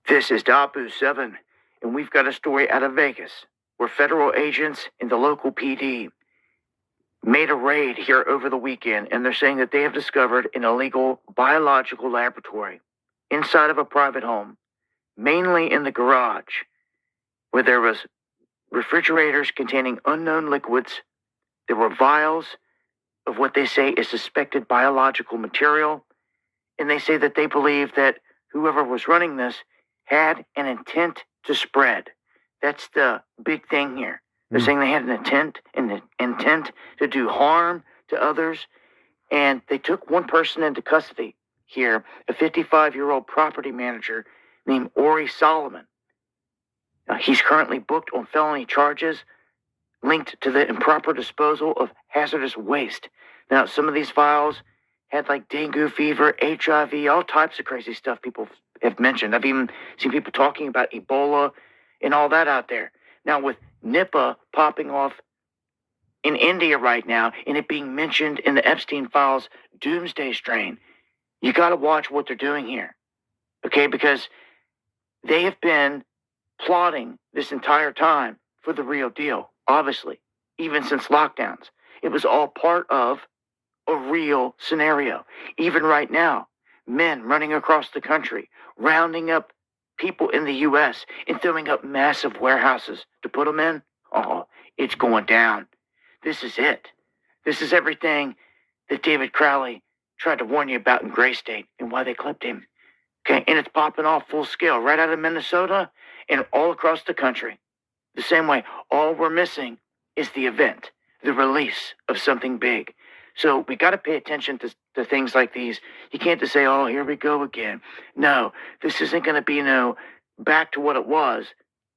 This is Dabu 7, and we've got a story out of Vegas where federal agents in the local PD made a raid here over the weekend, and they're saying that they have discovered an illegal biological laboratory inside of a private home, mainly in the garage, where there was refrigerators containing unknown liquids. There were vials of what they say is suspected biological material, and they say that they believe that whoever was running this had an intent to spread. That's the big thing here. They're saying they had an intent to do harm to others, and they took one person into custody here, a 55-year-old property manager named Ori Solomon. He's currently booked on felony charges linked to the improper disposal of hazardous waste. Now, some of these files had like dengue fever, HIV, all types of crazy stuff people have mentioned. I've even seen people talking about Ebola and all that out there. Now, with Nipah popping off in India right now, and it being mentioned in the Epstein files doomsday strain, you got to watch what they're doing here, okay? Because they have been plotting this entire time for the real deal, obviously, even since lockdowns. It was all part of a real scenario. Even right now, men running across the country, rounding up people in the U.S. and filling up massive warehouses to put them in. Oh, it's going down. This is it. This is everything that David Crowley tried to warn you about in Gray State and why they clipped him. Okay, and it's popping off full scale right out of Minnesota and all across the country. The same way, all we're missing is the event, the release of something big. So we got to pay attention to things like these. You can't just say, oh, here we go again. No, this isn't going to be back to what it was,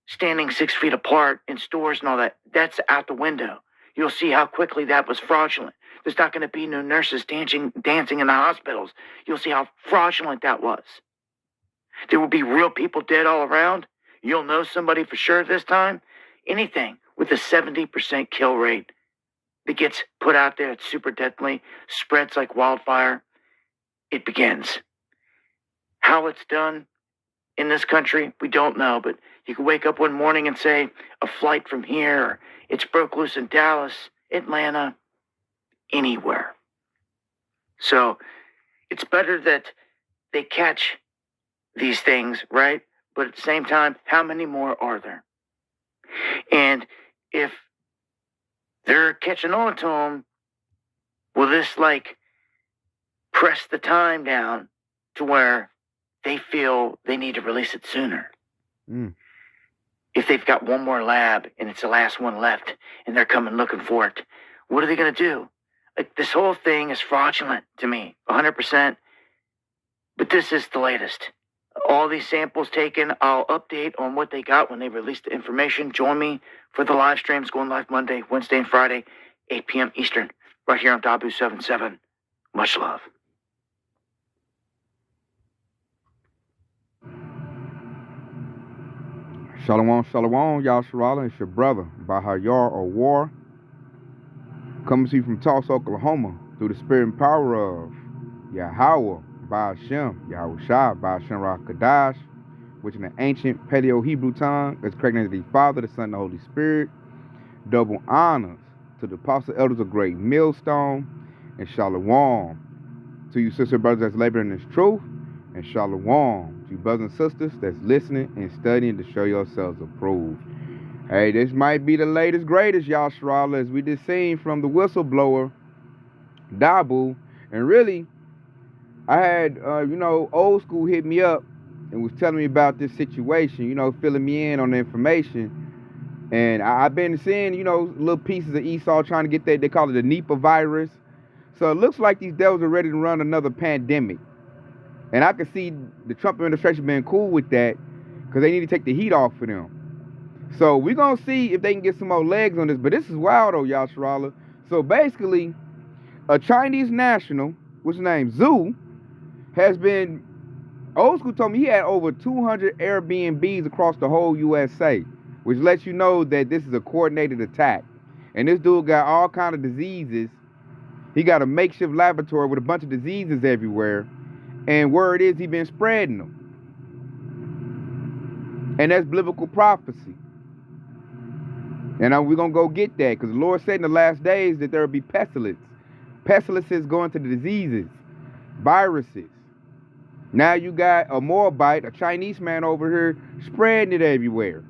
standing 6 feet apart in stores and all that. That's out the window. You'll see how quickly that was fraudulent. There's not going to be no nurses dancing in the hospitals. You'll see how fraudulent that was. There will be real people dead all around. You'll know somebody for sure this time. Anything with a 70% kill rate that gets put out there, it's super deadly, spreads like wildfire. It begins. How it's done in this country, we don't know, but you can wake up one morning and say, a flight from here, or it's broke loose in Dallas, Atlanta, anywhere. So it's better that they catch these things, right? But at the same time, how many more are there? And if they're catching on to them, will this press the time down to where they feel they need to release it sooner? If they've got one more lab and it's the last one left and they're coming looking for it, what are they going to do? This whole thing is fraudulent to me, 100%. But this is the latest. All these samples taken, I'll update on what they got when they release the information. Join me for the live streams going live Monday, Wednesday, and Friday, 8 p.m. Eastern, right here on Dabu 77. Much love. Shalom, shalom, Yasharala. It's your brother, Bahayar or War, coming to you from Tulsa, Oklahoma, through the spirit and power of Yahweh, Ba'ashem, Yahweh Shah, Ba'ashem Ra Kadash, which in the ancient Paleo-Hebrew tongue is correct the Father, the Son, and the Holy Spirit. Double honors to the apostle elders of Great Millstone, and shalom to you sister brothers that's laboring in this truth, and shalom to you brothers and sisters that's listening and studying to show yourselves approved. Hey, this might be the latest, greatest, Yasharala, as we just seen from the whistleblower, Dabu. And really, I had, old school hit me up and was telling me about this situation, filling me in on the information. And I've been seeing, little pieces of Esau trying to get that, they call it the Nipah virus. So it looks like these devils are ready to run another pandemic. And I can see the Trump administration being cool with that because they need to take the heat off for them. So we're going to see if they can get some more legs on this. But this is wild, though, Yasharala. So basically, a Chinese national, what's his name, Zhu, has been, old school told me he had over 200 Airbnbs across the whole USA, which lets you know that this is a coordinated attack. And this dude got all kind of diseases. He got a makeshift laboratory with a bunch of diseases everywhere. And word is he been spreading them. And that's biblical prophecy. And we're going to go get that because the Lord said in the last days that there will be pestilence. Pestilences going to the diseases, viruses. Now you got a Moabite, a Chinese man over here spreading it everywhere.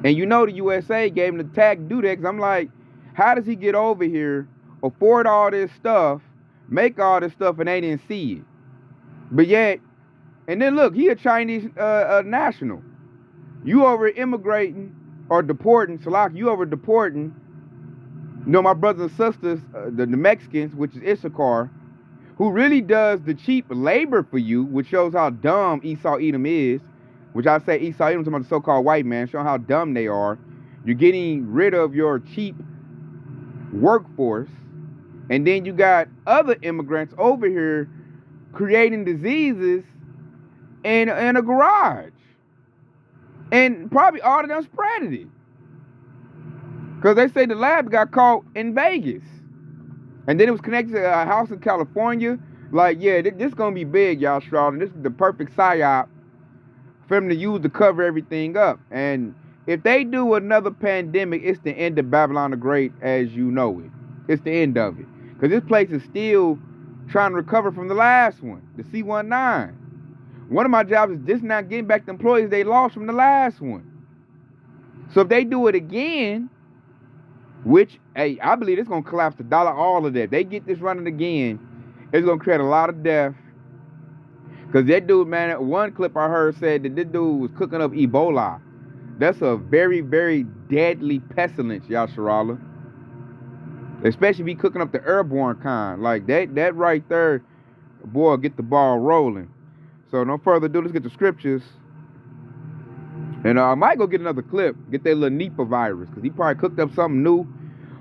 And you know the USA gave him the tag to do that because I'm like, how does he get over here, afford all this stuff, make all this stuff, and they didn't see it? But yet, and then look, he a Chinese national. You over immigrating or deporting, Salak, you over deporting, you know, my brothers and sisters, the Mexicans, which is Issachar, who really does the cheap labor for you, which shows how dumb Esau Edom is, which I say Esau Edom, talking about the so-called white man, showing how dumb they are. You're getting rid of your cheap workforce, and then you got other immigrants over here creating diseases in a garage. And probably all of them spreaded it. Because they say the lab got caught in Vegas. And then it was connected to a house in California. Like, yeah, this is going to be big, y'all, Stroud. This is the perfect psyop for them to use to cover everything up. And if they do another pandemic, it's the end of Babylon the Great as you know it. It's the end of it. Because this place is still trying to recover from the last one, the C-19. One of my jobs is just not getting back the employees they lost from the last one. So if they do it again, which, hey, I believe it's going to collapse the dollar, all of that. If they get this running again, it's going to create a lot of death. Because that dude, man, one clip I heard said that this dude was cooking up Ebola. That's a very, very deadly pestilence, Yasharala. Especially if he cooking up the airborne kind. Like, that right there, boy, get the ball rolling. So no further ado, let's get the scriptures. And I might go get another clip, get that little Nipah virus, because he probably cooked up something new.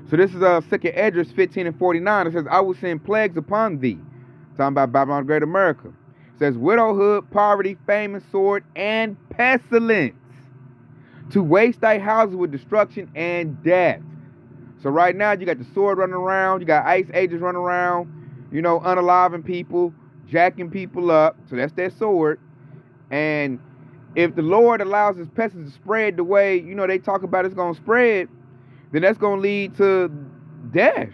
So this is 2nd Esdras 15 and 49. It says, I will send plagues upon thee. Talking about Babylon Great America. It says, widowhood, poverty, famine, sword, and pestilence, to waste thy houses with destruction and death. So right now, you got the sword running around, you got ice agents running around, you know, unaliving people, jacking people up. So that's that sword. And if the Lord allows his pestilence to spread the way, you know, they talk about it's going to spread, then that's going to lead to death.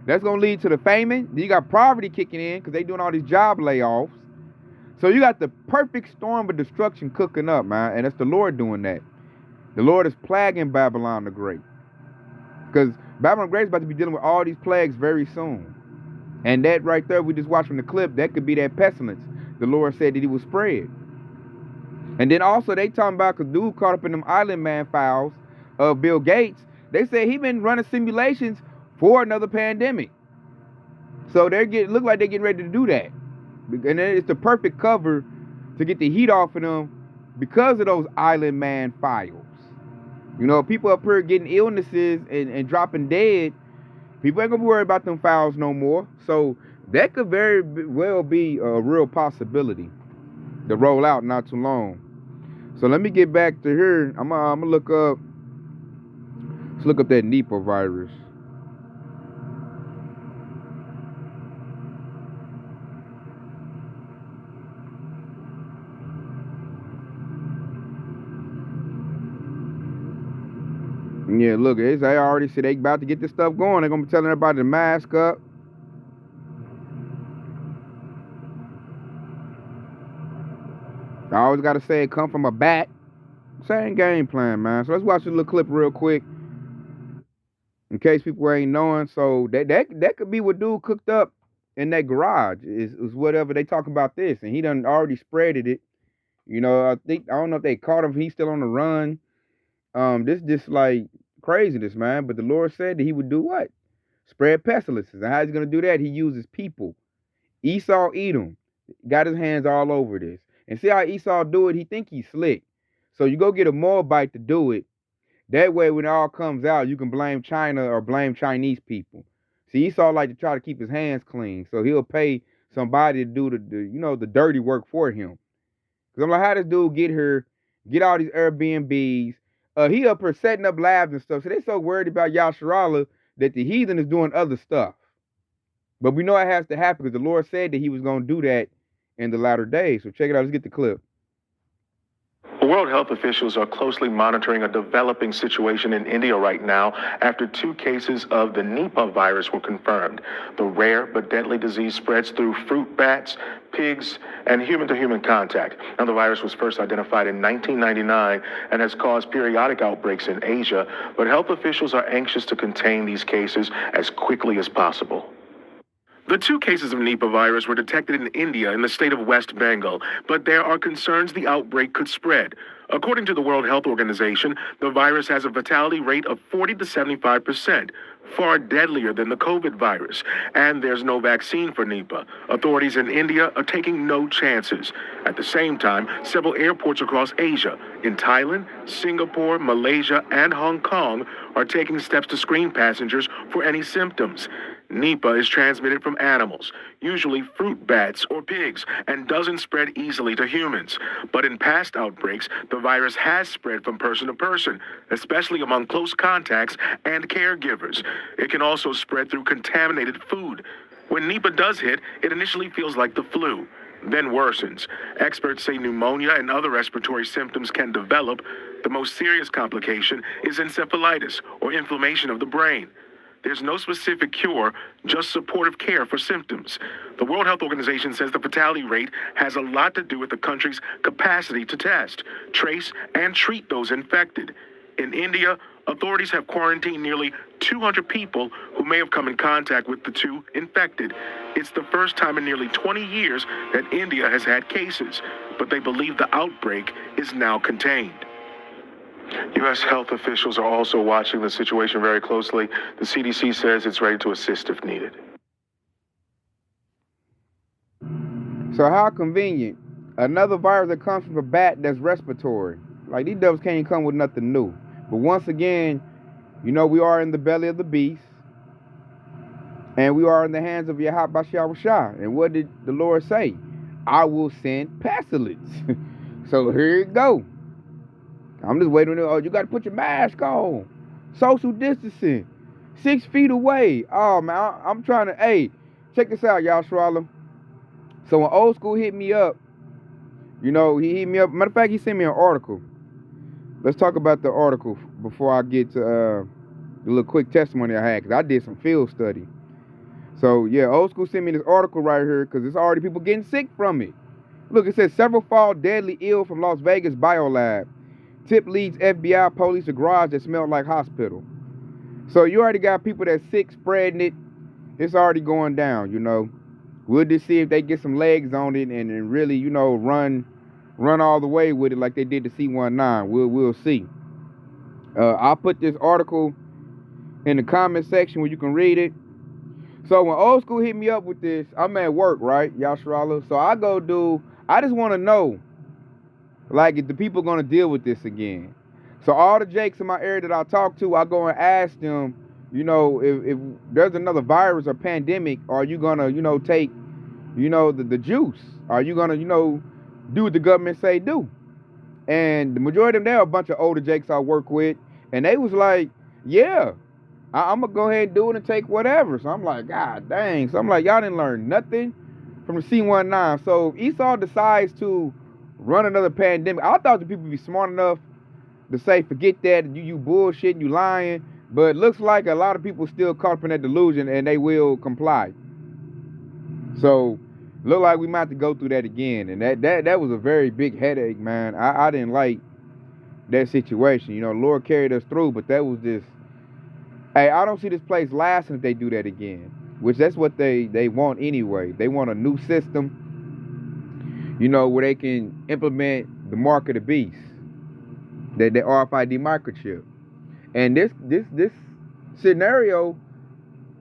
That's going to lead to the famine. Then you got poverty kicking in because they doing all these job layoffs. So you got the perfect storm of destruction cooking up, man. And it's the Lord doing that. The Lord is plaguing Babylon the Great. Because Babylon the Great is about to be dealing with all these plagues very soon. And that right there, we just watched from the clip, that could be that pestilence. The Lord said that he would spread. And then also they talking about, because dude caught up in them Island Man files of Bill Gates, they said he been running simulations for another pandemic. So look like they're getting ready to do that. And it's the perfect cover to get the heat off of them because of those Island Man files. You know, people up here getting illnesses and dropping dead, people ain't gonna be worried about them files no more. So that could very well be a real possibility to roll out not too long. So let me get back to here. I'm gonna look up. Let's look up that Nipah virus. Yeah, look, I already said they about to get this stuff going. They're gonna be telling everybody to mask up. I always gotta say it come from a bat. Same game plan, man. So let's watch this little clip real quick, in case people ain't knowing. So that could be what dude cooked up in that garage is whatever they talk about this, and he done already spreaded it. You know, I don't know if they caught him. He's still on the run. This just like craziness, man. But the Lord said that he would do what? Spread pestilences. And how he's gonna do that? He uses people. Esau Edom got his hands all over this. And see how Esau do it? He think he's slick. So you go get a Moabite to do it. That way, when it all comes out, you can blame China or blame Chinese people. See, Esau like to try to keep his hands clean. So he'll pay somebody to do the dirty work for him. Because I'm like, how this dude get here, get all these Airbnbs? He up here setting up labs and stuff. So they so worried about Yasharala that the heathen is doing other stuff. But we know it has to happen because the Lord said that he was going to do that in the latter days. So check it out. Let's get the clip. World health officials are closely monitoring a developing situation in India right now after 2 cases of the Nipah virus were confirmed. The rare but deadly disease spreads through fruit bats, pigs, and human-to-human contact. Now, the virus was first identified in 1999 and has caused periodic outbreaks in Asia, but health officials are anxious to contain these cases as quickly as possible. The 2 cases of Nipah virus were detected in India in the state of West Bengal, but there are concerns the outbreak could spread. According to the World Health Organization, the virus has a fatality rate of 40 to 75%, far deadlier than the COVID virus, and there's no vaccine for Nipah. Authorities in India are taking no chances. At the same time, several airports across Asia, in Thailand, Singapore, Malaysia, and Hong Kong, are taking steps to screen passengers for any symptoms. Nipah is transmitted from animals, usually fruit bats or pigs, and doesn't spread easily to humans. But in past outbreaks, the virus has spread from person to person, especially among close contacts and caregivers. It can also spread through contaminated food. When Nipah does hit, it initially feels like the flu, then worsens. Experts say pneumonia and other respiratory symptoms can develop. The most serious complication is encephalitis, or inflammation of the brain. There's no specific cure, just supportive care for symptoms. The World Health Organization says the fatality rate has a lot to do with the country's capacity to test, trace, and treat those infected. In India, authorities have quarantined nearly 200 people who may have come in contact with the 2 infected. It's the first time in nearly 20 years that India has had cases, but they believe the outbreak is now contained. U.S. health officials are also watching the situation very closely. The CDC says it's ready to assist if needed. So how convenient. Another virus that comes from a bat that's respiratory. Like, these devils can't come with nothing new. But once again, we are in the belly of the beast. And we are in the hands of Yahweh. And what did the Lord say? I will send pestilence. So here you go. I'm just waiting. Oh, you got to put your mask on. Social distancing. 6 feet away. Oh, man, I'm trying to, hey, check this out, y'all, Shrawler. So when Old School hit me up, he hit me up. Matter of fact, he sent me an article. Let's talk about the article before I get to the little quick testimony I had, because I did some field study. So, yeah, Old School sent me this article right here, because there's already people getting sick from it. Look, it says, several fall deadly ill from Las Vegas biolab. Tip leads FBI police a garage that smelled like hospital. So you already got people that's sick spreading it. It's already going down, We'll just see if they get some legs on it and really, run all the way with it like they did the C-19. We'll see. I'll put this article in the comment section where you can read it. So when Old School hit me up with this, I'm at work, right, Yashrala? So I just want to know, like, if the people going to deal with this again. So all the Jakes in my area that I talk to, I go and ask them, if there's another virus or pandemic, are you going to, take, the juice? Are you going to, do what the government say do? And the majority of them, they're a bunch of older Jakes I work with. And they was like, yeah, I'm going to go ahead and do it and take whatever. So I'm like, God dang. So I'm like, y'all didn't learn nothing from the C-19. So if Esau decides to run another pandemic, I thought the people would be smart enough to say, forget that, you bullshit, you lying. But it looks like a lot of people still caught up in that delusion and they will comply. So look like we might have to go through that again. And that was a very big headache, man. I didn't like that situation. The Lord carried us through, but that was just, hey, I don't see this place lasting if they do that again. Which that's what they want anyway. They want a new system, where they can implement the mark of the beast, the RFID microchip. And this scenario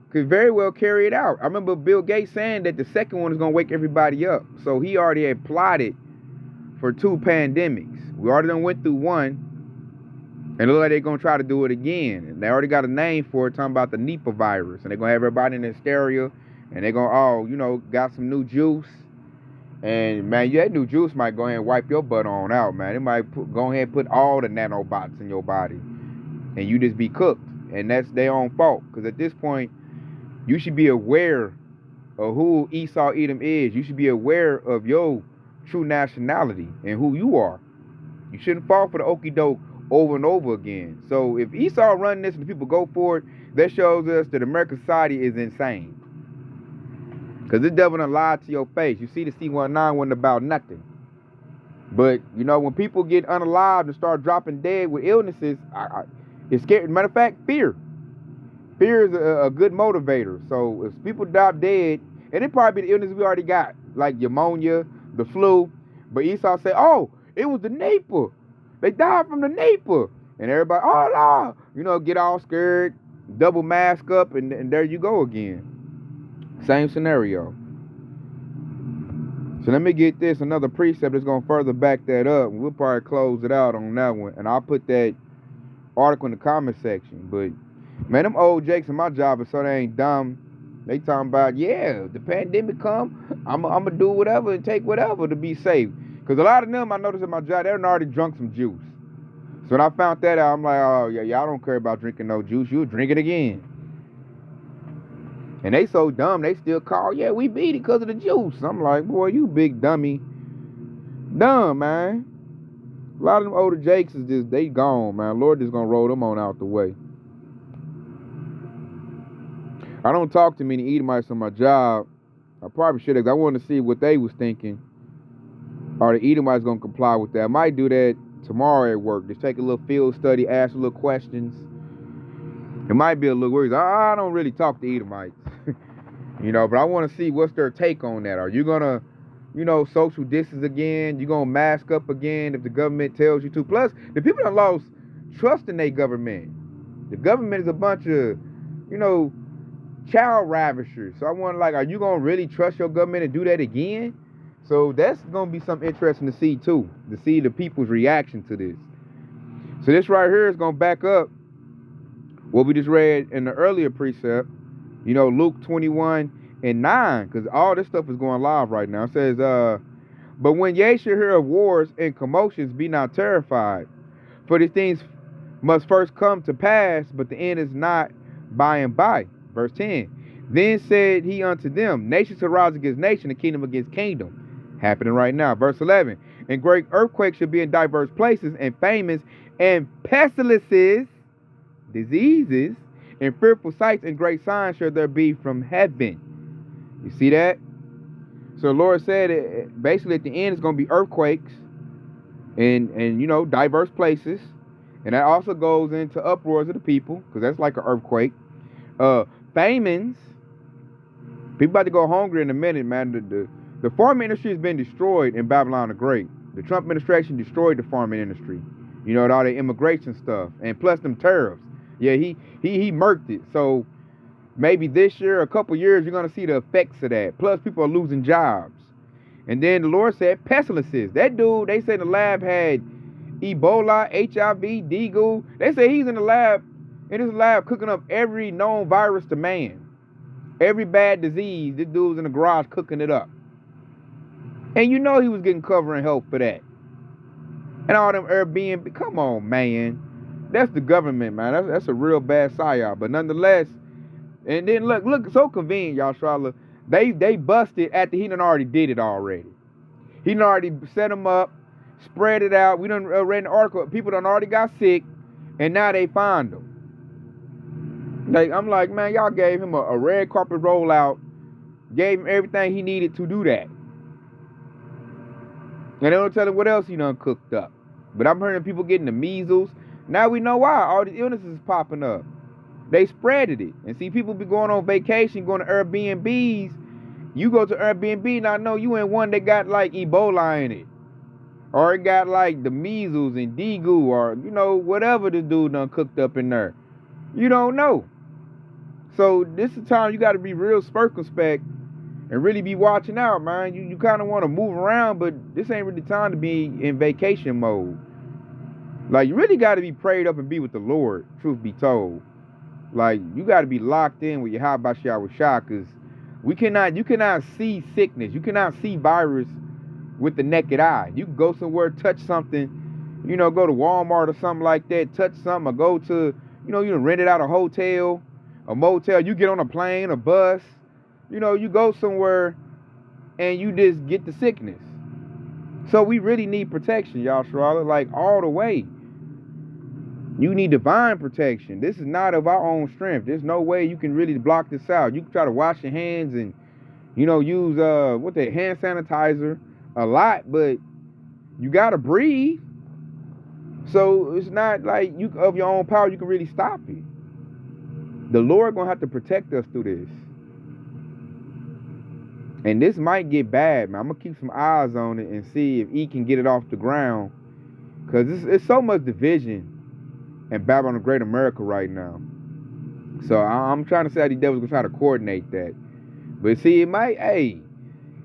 could very well carry it out. I remember Bill Gates saying that the second one is going to wake everybody up. So he already had plotted for 2 pandemics. We already done went through one. And it looks like they're going to try to do it again. And they already got a name for it, talking about the Nipah virus. And they're going to have everybody in hysteria. And they're going to, got some new juice. And, man, that new juice might go ahead and wipe your butt on out, man. It might go ahead and put all the nanobots in your body. And you just be cooked. And that's their own fault. Because at this point, you should be aware of who Esau Edom is. You should be aware of your true nationality and who you are. You shouldn't fall for the okie doke over and over again. So if Esau running this and the people go for it, that shows us that American society is insane. Because this devil done lied to your face. You see the C-19 wasn't about nothing. But, you know, when people get unalived and start dropping dead with illnesses, it's scary. Matter of fact, fear. Fear is a good motivator. So if people drop dead, and it probably be the illness we already got, like pneumonia, the flu. But Esau said, oh, it was the Nipah. They died from the Nipah. And everybody, oh, no. You know, get all scared, double mask up, and there you go again. Same scenario. So let me get this, another precept that's going to further back that up. We'll probably close it out on that one. And I'll put that article in the comment section. But, man, them old jakes in my job are so they ain't dumb. They talking about, yeah, the pandemic come, I'm going to do whatever and take whatever to be safe. Because a lot of them, I noticed at my job, they're already drunk some juice. So when I found that out, I'm like, oh, yeah, y'all don't care about drinking no juice. You'll drink it again. And they so dumb, they still call, yeah, we beat it because of the juice. I'm like, boy, you big dummy. Dumb, man. A lot of them older jakes is just, they gone, man. Lord just going to roll them on out the way. I don't talk to many Edomites on my job. I probably should have. I wanted to see what they was thinking. Are the Edomites going to comply with that? I might do that tomorrow at work. Just take a little field study, ask a little questions. It might be a little weird. I don't really talk to Edomites. You know, but I want to see what's their take on that. Are you going to, you know, social distance again? You going to mask up again if the government tells you to? Plus, the people that lost trust in their government. The government is a bunch of, you know, child ravishers. So I wonder, like, are you going to really trust your government and do that again? So that's going to be something interesting to see, too. To see the people's reaction to this. So this right here is going to back up what we just read in the earlier precept. You know, Luke 21:9, because all this stuff is going live right now. It says, but when ye shall hear of wars and commotions, be not terrified. For these things must first come to pass, but the end is not by and by. Verse 10. Then said he unto them, nation shall rise against nation, and kingdom against kingdom. Happening right now. Verse 11. And great earthquakes shall be in diverse places, and famines, and pestilences, diseases, and fearful sights and great signs shall there be from heaven. You see that? So the Lord said, basically at the end, it's going to be earthquakes and you know, diverse places. And that also goes into uproars of the people, because that's like an earthquake. Famines. People about to go hungry in a minute, man. The farming industry has been destroyed in Babylon the Great. The Trump administration destroyed the farming industry. You know, with all the immigration stuff. And plus them tariffs. Yeah, he murked it. So maybe this year, a couple years, you're going to see the effects of that. Plus, people are losing jobs. And then the Lord said pestilences. That dude, they said the lab had Ebola, HIV, Deagle. They say he's in his lab cooking up every known virus to man. Every bad disease, this dude's in the garage cooking it up. And you know he was getting cover and help for that. And all them Airbnb, come on, man. That's the government, man. That's a real bad psyop. But nonetheless, and then look, so convenient, y'all, Charlotte. They busted after he done already did it already. He done already set them up, spread it out. We done read an article. People done already got sick, and now they find them. Like, I'm like, man, y'all gave him a red carpet rollout, gave him everything he needed to do that. And they don't tell him what else he done cooked up. But I'm hearing people getting the measles. Now we know why all these illnesses is popping up. They spreaded it. And see, people be going on vacation, going to Airbnbs. You go to Airbnb, and I know you ain't one that got like Ebola in it. Or it got like the measles and Deagle, or, you know, whatever the dude done cooked up in there. You don't know. So this is the time you got to be real circumspect and really be watching out, man. You kind of want to move around, but this ain't really time to be in vacation mode. Like, you really got to be prayed up and be with the Lord, truth be told. Like, you got to be locked in with your Habashah Shah, because you cannot see sickness. You cannot see virus with the naked eye. You can go somewhere, touch something, you know, go to Walmart or something like that, touch something, or go to, you know, you rent it out a hotel, a motel, you get on a plane, a bus, you know, you go somewhere and you just get the sickness. So we really need protection, y'all, Charlotte, like all the way. You need divine protection. This is not of our own strength. There's no way you can really block this out. You can try to wash your hands and, use hand sanitizer a lot, but you gotta breathe. So it's not like you of your own power you can really stop it. The Lord gonna have to protect us through this. And this might get bad, man. I'm gonna keep some eyes on it and see if he can get it off the ground. Cause it's so much division in Babylon the Great America right now. So I'm trying to say how the devil's gonna try to coordinate that. But see, he might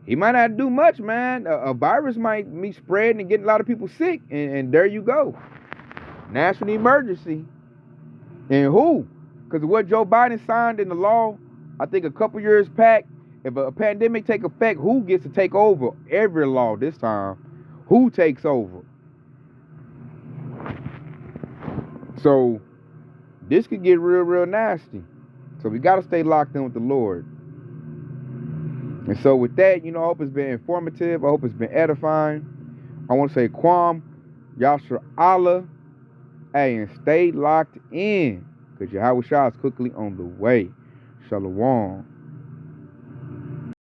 not do much, man. A virus might be spreading and getting a lot of people sick, and there you go. National emergency. And who? Because what Joe Biden signed in the law, I think a couple years back, if a pandemic take effect, who gets to take over every law this time? Who takes over? So this could get real, real nasty. So we got to stay locked in with the Lord. And so with that, I hope it's been informative. I hope it's been edifying. I want to say Kwam, Yasser Allah, hey, and stay locked in, because Yahweh Shah is quickly on the way. Shalom.